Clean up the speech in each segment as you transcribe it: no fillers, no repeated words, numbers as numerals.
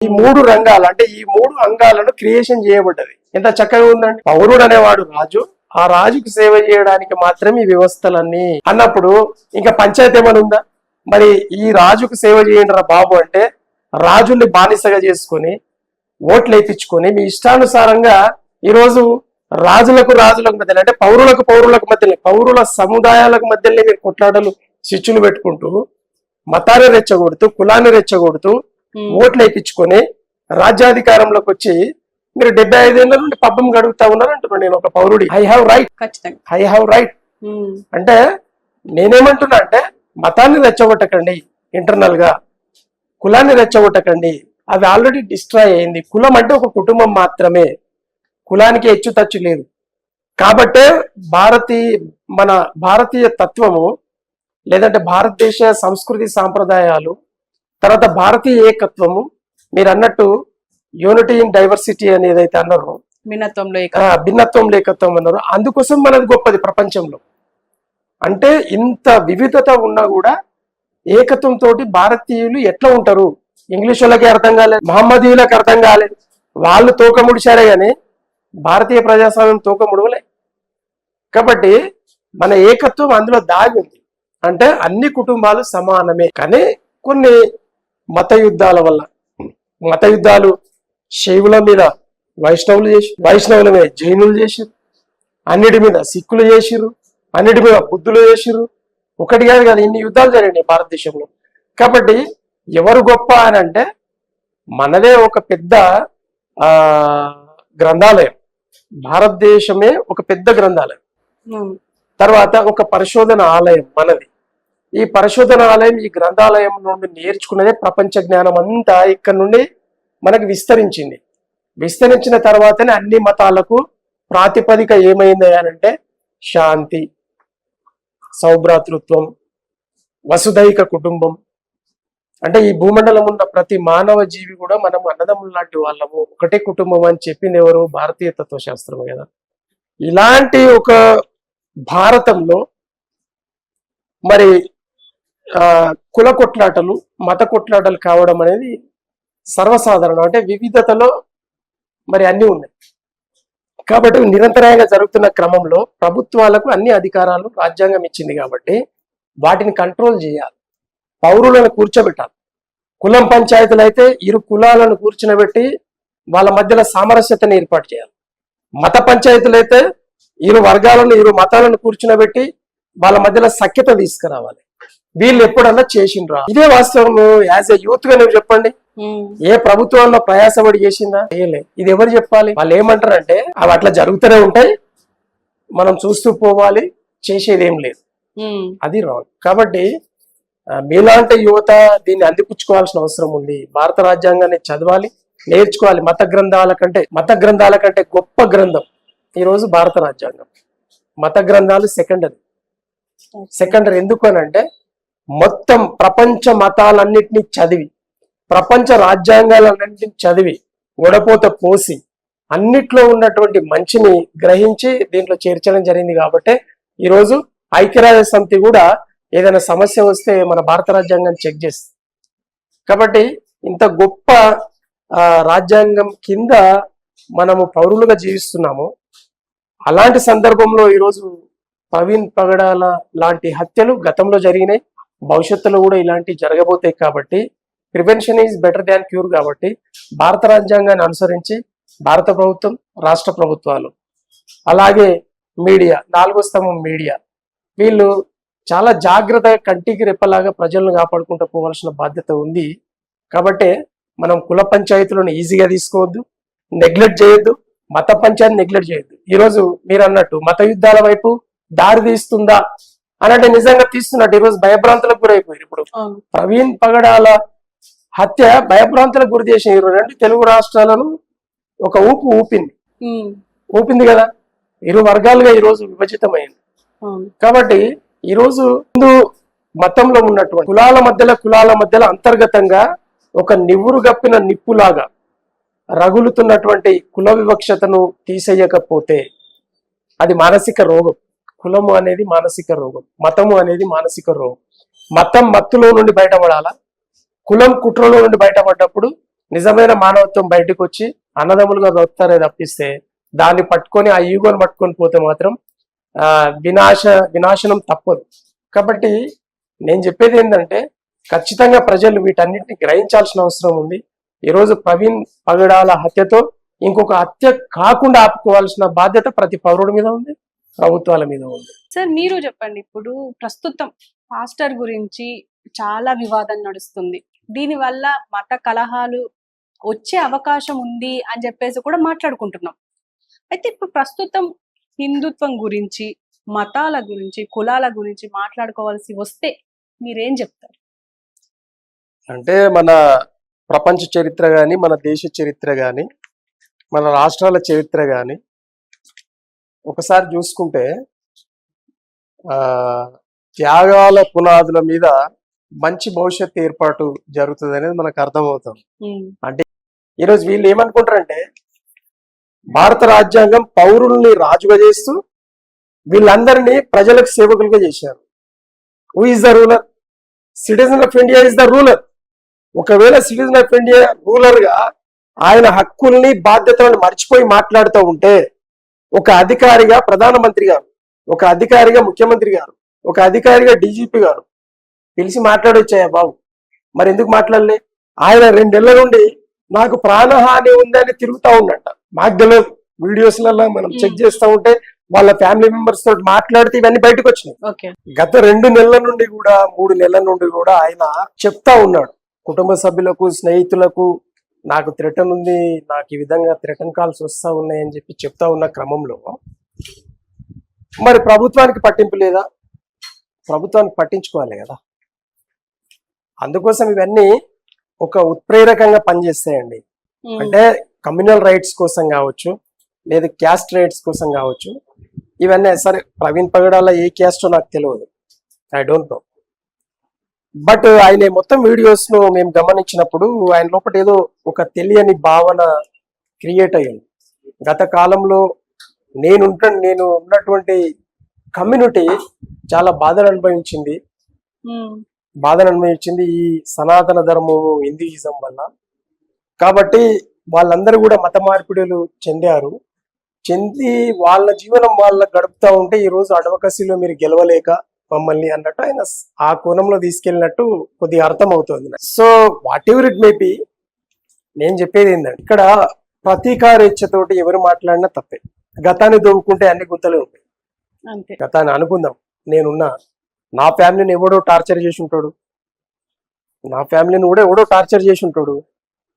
ఈ మూడు రంగాలు అంటే ఈ మూడు అంగాలను క్రియేషన్ చేయబడ్డది. ఎంత చక్కగా ఉందండి. పౌరుడు అనేవాడు రాజు, ఆ రాజుకు సేవ చేయడానికి మాత్రమే ఈ వ్యవస్థలన్నీ అన్నప్పుడు ఇంకా పంచాయతీ ఏమైనా ఉందా? మరి ఈ రాజుకు సేవ చేయండి రా బాబు అంటే రాజుల్ని బానిసగా చేసుకొని ఓట్లు వేయించుకొని మీ ఇష్టానుసారంగా ఈరోజు రాజులకు మధ్యలో అంటే పౌరులకు మధ్యలో పౌరుల సముదాయాలకు మధ్యలో మీరు కొట్లాటలు శిచ్చులు పెట్టుకుంటూ మతాన్ని రెచ్చగొడుతూ కులాన్ని రెచ్చగొడుతూ ఓట్లు వేయించుకొని రాజ్యాధికారంలోకి వచ్చి మీరు 75 ఏళ్ల నుండి పబ్బం గడుగుతా ఉన్నారు అంటున్నాను. నేను ఒక పౌరుడి ఐ హ్యావ్ రైట్ అంటే నేనేమంటున్నా అంటే మతాన్ని రెచ్చగొట్టకండి, ఇంటర్నల్ గా కులాన్ని రెచ్చగొట్టకండి, అది ఆల్రెడీ డిస్ట్రాయ్ అయింది. కులం అంటే ఒక కుటుంబం మాత్రమే, కులానికి హెచ్చు తచ్చు లేదు. కాబట్టే మన భారతీయ తత్వము లేదంటే భారతదేశ సంస్కృతి సాంప్రదాయాలు తర్వాత భారతీయ ఏకత్వము మీరు అన్నట్టు యూనిటీ ఇన్ డైవర్సిటీ అనేది అయితే అన్నారు, భిన్నత్వంలో ఏకత్వం అన్నారు. అందుకోసం మనది గొప్పది ప్రపంచంలో. అంటే ఇంత వివిధత ఉన్నా కూడా ఏకత్వంతో భారతీయులు ఎట్లా ఉంటారు ఇంగ్లీష్ వాళ్ళకి అర్థం కాలేదు, మహమ్మదీయులకు అర్థం కాలేదు. వాళ్ళు తోక ముడిచారే గాని భారతీయ ప్రజాస్వామ్యం తోక ముడవలే. కాబట్టి మన ఏకత్వం అందులో దాగి ఉంది. అంటే అన్ని కుటుంబాలు సమానమే. కానీ కొన్ని మత యుద్ధాలు శైవుల మీద వైష్ణవుల మీద జైనులు చేసిరు, అన్నిటి మీద సిక్కులు చేసిరు, అన్నిటి మీద బుద్ధులు చేసిరు. ఒకటి కాదు కదా, ఇన్ని యుద్ధాలు జరిగినాయి భారతదేశంలో. కాబట్టి ఎవరు గొప్ప అని అంటే మనదే ఒక పెద్ద గ్రంథాలయం, భారతదేశమే ఒక పెద్ద గ్రంథాలయం. తర్వాత ఒక పరిశోధన ఆలయం మనది. ఈ పరిశోధన ఆలయం ఈ గ్రంథాలయం నుండి నేర్చుకున్నదే ప్రపంచ జ్ఞానం అంతా ఇక్కడ నుండి మనకు విస్తరించింది. విస్తరించిన తర్వాతనే అన్ని మతాలకు ప్రాతిపదిక ఏమైంది అంటే శాంతి, సౌభ్రాతృత్వం, వసుదైక కుటుంబం. అంటే ఈ భూమండలం ఉన్న ప్రతి మానవ జీవి కూడా మనం అన్నదమ్ములు లాంటి వాళ్ళము, ఒకటే కుటుంబం అని చెప్పింది ఎవరు? భారతీయ తత్వశాస్త్రమే కదా. ఇలాంటి ఒక భారతంలో మరి కుల కొట్లాటలు మత కొట్లాటలు కావడం అనేది సర్వసాధారణం. అంటే వివిధతలో మరి అన్ని ఉన్నాయి. కాబట్టి నిరంతరాయంగా జరుగుతున్న క్రమంలో ప్రభుత్వాలకు అన్ని అధికారాలు రాజ్యాంగం ఇచ్చింది కాబట్టి వాటిని కంట్రోల్ చేయాలి, పౌరులను కూర్చోబెట్టాలి. కులం పంచాయతీలు అయితే ఇరు కులాలను కూర్చునబెట్టి వాళ్ళ మధ్యలో సామరస్యతను ఏర్పాటు చేయాలి. మత పంచాయతీలు అయితే ఇరు వర్గాలను ఇరు మతాలను కూర్చునబెట్టి వాళ్ళ మధ్యలో సఖ్యత తీసుకురావాలి. వీళ్ళు ఎప్పుడన్నా చేసిండ్రా? ఇదే వాస్తవం. యాజ్ ఎ యూత్ గా నువ్వు చెప్పండి, ఏ ప్రభుత్వంలో ప్రయాసపడి చేసిందా? చేయలే. ఇది ఎవరు చెప్పాలి? వాళ్ళు ఏమంటారంటే అవి అట్లా జరుగుతూనే ఉంటాయి, మనం చూస్తూ పోవాలి, చేసేది ఏం లేదు. అది రాంగ్. కాబట్టి మీలాంటి యువత దీన్ని అందిపుచ్చుకోవాల్సిన అవసరం ఉంది. భారత రాజ్యాంగాన్ని చదవాలి, నేర్చుకోవాలి. మత గ్రంథాల కంటే గొప్ప గ్రంథం ఈరోజు భారత రాజ్యాంగం. మత గ్రంథాలు సెకండరీ. ఎందుకు అని అంటే మొత్తం ప్రపంచ మతాలన్నింటినీ చదివి, ప్రపంచ రాజ్యాంగాలన్నింటినీ చదివి వడపోత పోసి అన్నిట్లో ఉన్నటువంటి మంచిని గ్రహించి దీంట్లో చేర్చడం జరిగింది. కాబట్టి ఈరోజు ఐక్యరాజ్య సమితి కూడా ఏదైనా సమస్య వస్తే మన భారత రాజ్యాంగాన్ని చెక్ చేస్తుంది. కాబట్టి ఇంత గొప్ప రాజ్యాంగం కింద మనము పౌరులుగా జీవిస్తున్నాము. అలాంటి సందర్భంలో ఈరోజు ప్రవీణ్ పగడాల లాంటి హత్యలు గతంలో జరిగినాయి, భవిష్యత్తులో కూడా ఇలాంటివి జరగబోతాయి. కాబట్టి prevention is better than cure. కాబట్టి భారత రాజ్యాంగాన్ని అనుసరించి భారత ప్రభుత్వం, రాష్ట్ర ప్రభుత్వాలు, అలాగే మీడియా, 4వ స్తంభం మీడియా, వీళ్ళు చాలా జాగ్రత్తగా కంటికి రెప్పలాగా ప్రజలను కాపాడుకుంటూ పోవాల్సిన బాధ్యత ఉంది. కాబట్టి మనం కుల పంచాయతీలను ఈజీగా తీసుకోవద్దు, నెగ్లెక్ట్ చేయొద్దు, మత పంచాయతీ నెగ్లెక్ట్ చేయొద్దు. ఈరోజు మీరు అన్నట్టు మత యుద్ధాల వైపు దారి తీస్తుందా అని అంటే నిజంగా తీస్తున్నట్టు ఈరోజు భయభ్రాంతులకు గురైపోయారు. ఇప్పుడు ప్రవీణ్ పగడాల హత్య భయభ్రాంతులకు గురి చేసిన 2 తెలుగు రాష్ట్రాలను ఒక ఊపింది కదా. ఇరు వర్గాలుగా ఈరోజు విభజితమైంది. కాబట్టి ఈరోజు హిందూ మతంలో ఉన్నటువంటి కులాల మధ్యలో అంతర్గతంగా ఒక నివురు గప్పిన నిప్పులాగా రగులుతున్నటువంటి కుల వివక్షతను తీసేయకపోతే అది మానసిక రోగం. కులము అనేది మానసిక రోగం, మతము అనేది మానసిక రోగం. మతం మత్తులో నుండి బయటపడాలా, కులం కుట్రలో నుండి బయటపడ్డప్పుడు నిజమైన మానవత్వం బయటకు వచ్చి అన్నదమ్ములుగా వస్తారే తప్పిస్తే దాన్ని పట్టుకొని ఆ ఈగోని పట్టుకొని పోతే మాత్రం ఆ వినాశనం తప్పదు. కాబట్టి నేను చెప్పేది ఏంటంటే ఖచ్చితంగా ప్రజలు వీటన్నిటిని గ్రహించాల్సిన అవసరం ఉంది. ఈరోజు ప్రవీణ్ పగడాల హత్యతో ఇంకొక హత్య కాకుండా ఆపుకోవాల్సిన బాధ్యత ప్రతి పౌరుడి మీద ఉంది, ప్రభుత్వాల మీద ఉంది. సార్ మీరు చెప్పండి, ఇప్పుడు ప్రస్తుతం పాస్టర్ గురించి చాలా వివాదం నడుస్తుంది, దీనివల్ల మత కలహాలు వచ్చే అవకాశం ఉంది అని చెప్పేసి కూడా మాట్లాడుకుంటున్నాం. అయితే ఇప్పుడు ప్రస్తుతం హిందుత్వం గురించి, మతాల గురించి, కులాల గురించి మాట్లాడుకోవాల్సి వస్తే మీరేం చెప్తారు? అంటే మన ప్రపంచ చరిత్ర కానీ, మన దేశ చరిత్ర కానీ, మన రాష్ట్రాల చరిత్ర కానీ ఒకసారి చూసుకుంటే త్యాగాల పునాదుల మీద మంచి భవిష్యత్తు ఏర్పాటు జరుగుతుంది అనేది మనకు అర్థమవుతుంది. అంటే ఈరోజు వీళ్ళు ఏమనుకుంటారంటే భారత రాజ్యాంగం పౌరుల్ని రాజుగా చేస్తూ వీళ్ళందరినీ ప్రజలకు సేవకులుగా చేశారు. Who is the ruler? Citizen of India is the ruler. ఒకవేళ సిటిజన్ ఆఫ్ ఇండియా రూలర్ గా ఆయన హక్కుల్ని బాధ్యతలను మర్చిపోయి మాట్లాడుతూ ఉంటే ఒక అధికారిగా ప్రధానమంత్రి గారు, ఒక అధికారిగా ముఖ్యమంత్రి గారు, ఒక అధికారిగా డీజీపీ గారు పిలిచి మాట్లాడొచ్చాయా బాబు? మరి ఎందుకు మాట్లాడలే? ఆయన 2 నెలల నుండి నాకు ప్రాణహాని ఉందని తిరుగుతూ ఉన్నట్ట. మాకు తెలియదు, వీడియోస్లలో మనం చెక్ చేస్తూ ఉంటే వాళ్ళ ఫ్యామిలీ మెంబర్స్ తోటి మాట్లాడితే ఇవన్నీ బయటకు వచ్చినాయి. గత 2 నెలల నుండి కూడా 3 నెలల నుండి కూడా ఆయన చెప్తా ఉన్నాడు కుటుంబ సభ్యులకు, స్నేహితులకు నాకు థ్రెటన్ ఉంది, నాకు ఈ విధంగా థ్రెటన్ కాల్స్ వస్తా ఉన్నాయని చెప్పి చెప్తా ఉన్న క్రమంలో మరి ప్రభుత్వానికి పట్టింపు లేదా? ప్రభుత్వానికి పట్టించుకోవాలి కదా. అందుకోసం ఇవన్నీ ఒక ఉత్ప్రేరకంగా పనిచేస్తాయండి. అంటే కమ్యూనల్ రైట్స్ కోసం కావచ్చు, లేదా క్యాస్ట్ రైట్స్ కోసం కావచ్చు. ఇవన్నీ సరే ప్రవీణ్ పగడాల ఏ క్యాస్టో నాకు తెలియదు, ఐ డోంట్ నో. బట్ ఆయన మొత్తం వీడియోస్ ను మేము గమనించినప్పుడు ఆయన లోపల ఏదో ఒక తెలియని భావన క్రియేట్ అయ్యింది. గత కాలంలో నేను ఉన్నటువంటి కమ్యూనిటీ చాలా బాధను అనుభవించింది ఈ సనాతన ధర్మము హిందూయిజం వల్ల. కాబట్టి వాళ్ళందరూ కూడా మత మార్పిడులు చెంది వాళ్ళ జీవనం వాళ్ళ గడుపుతా ఉంటే ఈ రోజు అడ్వకసీలో మీరు గెలవలేక మమ్మల్ని అన్నట్టు ఆయన ఆ కోణంలో తీసుకెళ్ళినట్టు కొద్దిగా అర్థం అవుతుంది. So what ever it may be, నేను చెప్పేది ఏంటంటే ఇక్కడ ప్రతీకారేచ్ఛతోటి ఎవరు మాట్లాడినా తప్పే. గతాన్ని దొరుకుంటే అన్ని గుంతలే ఉంటాయి. గతాన్ని అనుకుందాం, నేనున్నా, నా ఫ్యామిలీని ఎవడో టార్చర్ చేసి ఉంటాడు,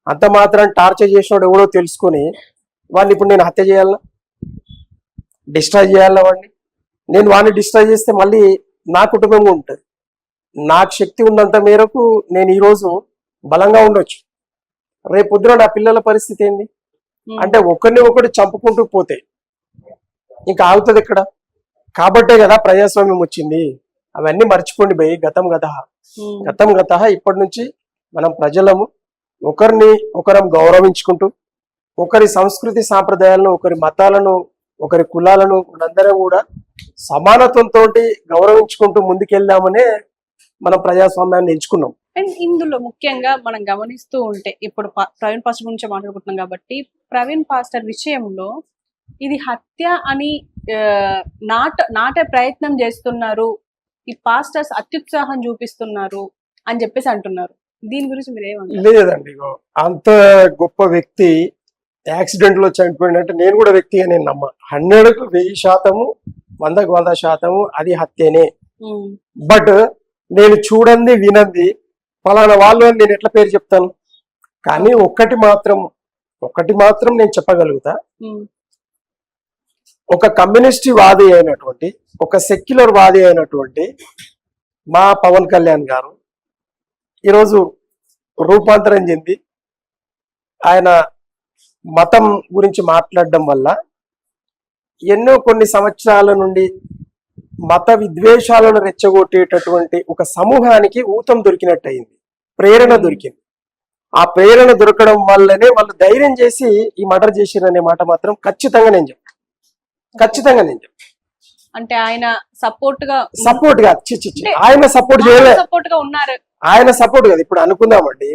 అంత మాత్రం టార్చర్ చేసినోడు ఎవడో తెలుసుకొని వాడిని ఇప్పుడు నేను హత్య చేయాలన్నా, డిస్ట్రాయ్ చేయాలన్నా వాడిని? నేను వాడిని డిస్ట్రాయ్ చేస్తే మళ్ళీ నా కుటుంబంగా ఉంటుంది. నాకు శక్తి ఉన్నంత మేరకు నేను ఈరోజు బలంగా ఉండొచ్చు, రేపు పొద్దున నా పిల్లల పరిస్థితి ఏంది? అంటే ఒకటి చంపుకుంటూ పోతే ఇంకా ఆగుతుంది ఇక్కడ. కాబట్టే కదా ప్రజాస్వామ్యం వచ్చింది. అవన్నీ మర్చిపోండి భయ్, గతం గత. ఇప్పటి నుంచి మనం ప్రజలము ఒకరం గౌరవించుకుంటూ, ఒకరి సంస్కృతి సాంప్రదాయాలను, ఒకరి మతాలను, ఒకరి కులాలను అందరం కూడా సమానత్వంతో గౌరవించుకుంటూ ముందుకెళ్దామనే మనం ప్రజాస్వామ్యాన్ని ఎంచుకున్నాం. అండ్ ఇందులో ముఖ్యంగా మనం గమనిస్తూ ఉంటే ఇప్పుడు ప్రవీణ్ పాస్టర్ గురించి మాట్లాడుకుంటున్నాం కాబట్టి ప్రవీణ్ పాస్టర్ విషయంలో ఇది హత్య అని నాటే ప్రయత్నం చేస్తున్నారు, ఈ పాస్టర్స్ అత్యుత్సాహం చూపిస్తున్నారు అని చెప్పేసి అంటున్నారు. దీని గురించి మీరు ఏమంటారు? లేదండి, అంత గొప్ప వ్యక్తి యాక్సిడెంట్ లో చనిపోయినట్టు నేను కూడా వ్యక్తిగా నేను నమ్మ. 100కు 1000%, 100కు 100% అది హత్యనే. బట్ నేను చూడండి వినంది ఫలానా వాళ్ళు అని నేను ఎట్లా పేరు చెప్తాను? కానీ ఒక్కటి మాత్రం నేను చెప్పగలుగుతా, ఒక కమ్యూనిస్ట్ వాది అయినటువంటి, ఒక సెక్యులర్ వాది అయినటువంటి మా పవన్ కళ్యాణ్ గారు ఈరోజు రూపాంతరం చెంది ఆయన మతం గురించి మాట్లాడడం వల్ల కొన్ని సంవత్సరాల నుండి మత విద్వేషాలను రెచ్చగొట్టేటటువంటి ఒక సమూహానికి ఊతం దొరికినట్టు అయింది, ప్రేరణ దొరికింది. ఆ ప్రేరణ దొరకడం వల్లనే వాళ్ళు ధైర్యం చేసి ఈ మర్డర్ చేసిరనే మాట మాత్రం ఖచ్చితంగా నేను చెప్తాను. అంటే ఆయన సపోర్ట్ గా ఆయన సపోర్ట్ చేయలేదు, ఆయన సపోర్ట్ కాదు. ఇప్పుడు అనుకుందామండి,